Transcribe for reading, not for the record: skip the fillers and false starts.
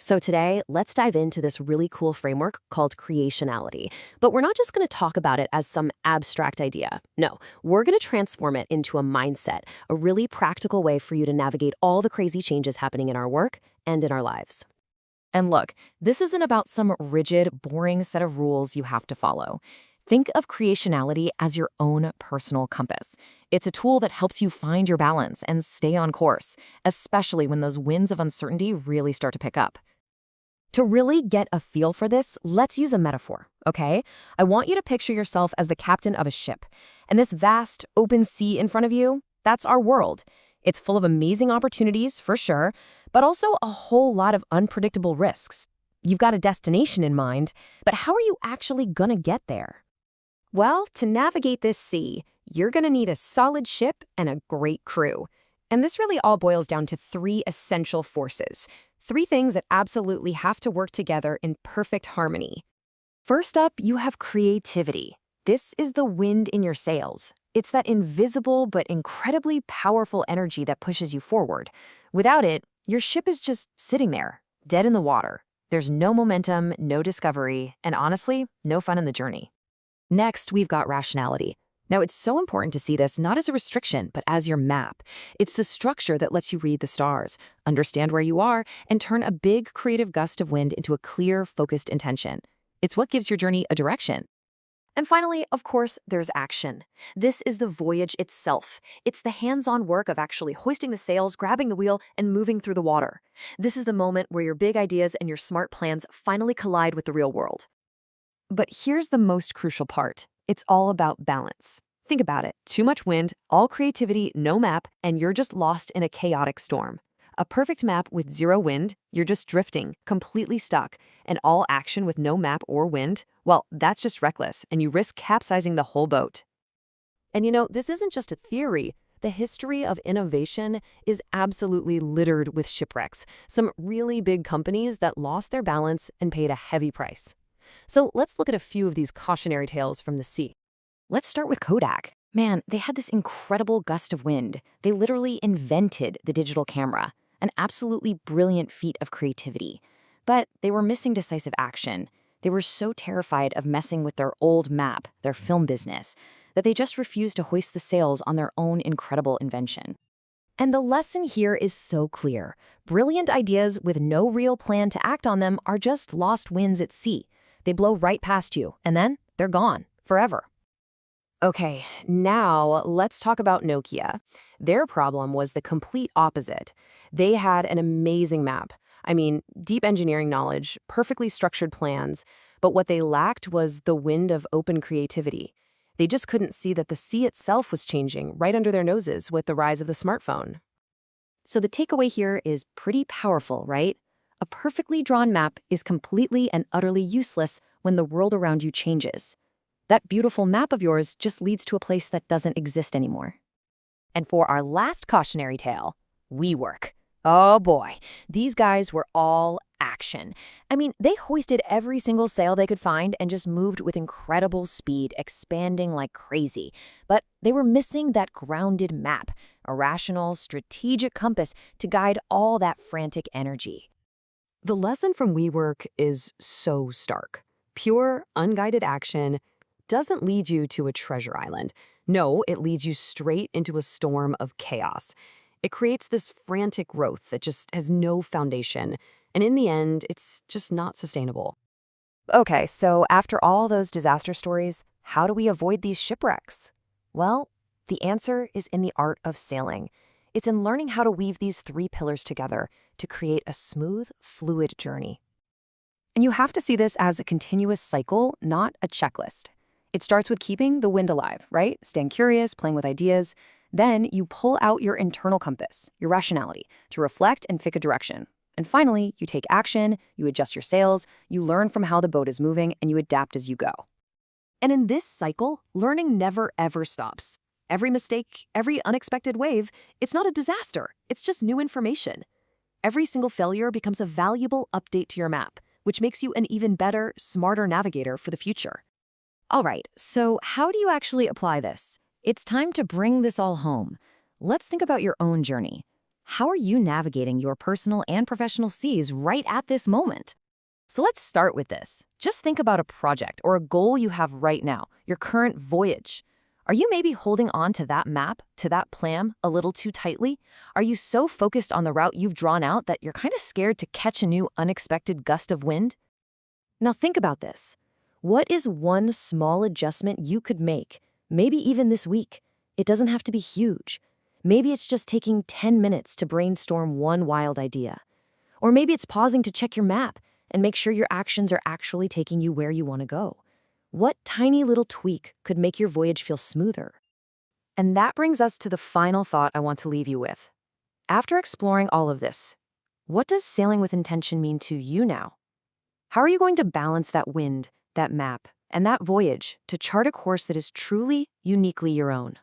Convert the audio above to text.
So today, let's dive into this really cool framework called CreAtionality. But we're not just going to talk about it as some abstract idea. No, we're going to transform it into a mindset, a really practical way for you to navigate all the crazy changes happening in our work and in our lives. And look, this isn't about some rigid, boring set of rules you have to follow. Think of creationality as your own personal compass. It's a tool that helps you find your balance and stay on course, especially when those winds of uncertainty really start to pick up. To really get a feel for this, let's use a metaphor, okay? I want you to picture yourself as the captain of a ship. And this vast, open sea in front of you, that's our world. It's full of amazing opportunities, for sure, but also a whole lot of unpredictable risks. You've got a destination in mind, but how are you actually gonna get there? Well, to navigate this sea, you're going to need a solid ship and a great crew. And this really all boils down to three essential forces. Three things that absolutely have to work together in perfect harmony. First up, you have creativity. This is the wind in your sails. It's that invisible but incredibly powerful energy that pushes you forward. Without it, your ship is just sitting there, dead in the water. There's no momentum, no discovery, and honestly, no fun in the journey. Next, we've got rationality. Now, it's so important to see this not as a restriction, but as your map. It's the structure that lets you read the stars, understand where you are, and turn a big creative gust of wind into a clear, focused intention. It's what gives your journey a direction. And finally, of course, there's action. This is the voyage itself. It's the hands-on work of actually hoisting the sails, grabbing the wheel, and moving through the water. This is the moment where your big ideas and your smart plans finally collide with the real world. But here's the most crucial part. It's all about balance. Think about it. Too much wind, all creativity, no map, and you're just lost in a chaotic storm. A perfect map with zero wind, you're just drifting, completely stuck. And all action with no map or wind, well, that's just reckless, and you risk capsizing the whole boat. And you know, this isn't just a theory. The history of innovation is absolutely littered with shipwrecks. Some really big companies that lost their balance and paid a heavy price. So let's look at a few of these cautionary tales from the sea. Let's start with Kodak. Man, they had this incredible gust of wind. They literally invented the digital camera, an absolutely brilliant feat of creativity. But they were missing decisive action. They were so terrified of messing with their old map, their film business, that they just refused to hoist the sails on their own incredible invention. And the lesson here is so clear. Brilliant ideas with no real plan to act on them are just lost winds at sea. They blow right past you, and then they're gone, forever. Okay, now let's talk about Nokia. Their problem was the complete opposite. They had an amazing map. I mean, deep engineering knowledge, perfectly structured plans, but what they lacked was the wind of open creativity. They just couldn't see that the sea itself was changing right under their noses with the rise of the smartphone. So the takeaway here is pretty powerful, right? A perfectly drawn map is completely and utterly useless when the world around you changes. That beautiful map of yours just leads to a place that doesn't exist anymore. And for our last cautionary tale, WeWork. Oh boy, these guys were all action. I mean, they hoisted every single sail they could find and just moved with incredible speed, expanding like crazy. But they were missing that grounded map, a rational, strategic compass to guide all that frantic energy. The lesson from WeWork is so stark. Pure, unguided action doesn't lead you to a treasure island. No, it leads you straight into a storm of chaos. It creates this frantic growth that just has no foundation, and in the end, it's just not sustainable. Okay, so after all those disaster stories, how do we avoid these shipwrecks? Well, the answer is in the art of sailing. It's in learning how to weave these three pillars together to create a smooth, fluid journey. And you have to see this as a continuous cycle, not a checklist. It starts with keeping the wind alive, right? Staying curious, playing with ideas. Then you pull out your internal compass, your rationality, to reflect and pick a direction. And finally, you take action, you adjust your sails, you learn from how the boat is moving, and you adapt as you go. And in this cycle, learning never ever stops. Every mistake, every unexpected wave, it's not a disaster, it's just new information. Every single failure becomes a valuable update to your map, which makes you an even better, smarter navigator for the future. All right, so how do you actually apply this? It's time to bring this all home. Let's think about your own journey. How are you navigating your personal and professional seas right at this moment? So let's start with this. Just think about a project or a goal you have right now, your current voyage. Are you maybe holding on to that map, to that plan, a little too tightly? Are you so focused on the route you've drawn out that you're kind of scared to catch a new unexpected gust of wind? Now think about this. What is one small adjustment you could make, maybe even this week? It doesn't have to be huge. Maybe it's just taking 10 minutes to brainstorm one wild idea. Or maybe it's pausing to check your map and make sure your actions are actually taking you where you want to go. What tiny little tweak could make your voyage feel smoother? And that brings us to the final thought I want to leave you with. After exploring all of this, what does sailing with intention mean to you now? How are you going to balance that wind, that map, and that voyage to chart a course that is truly, uniquely your own?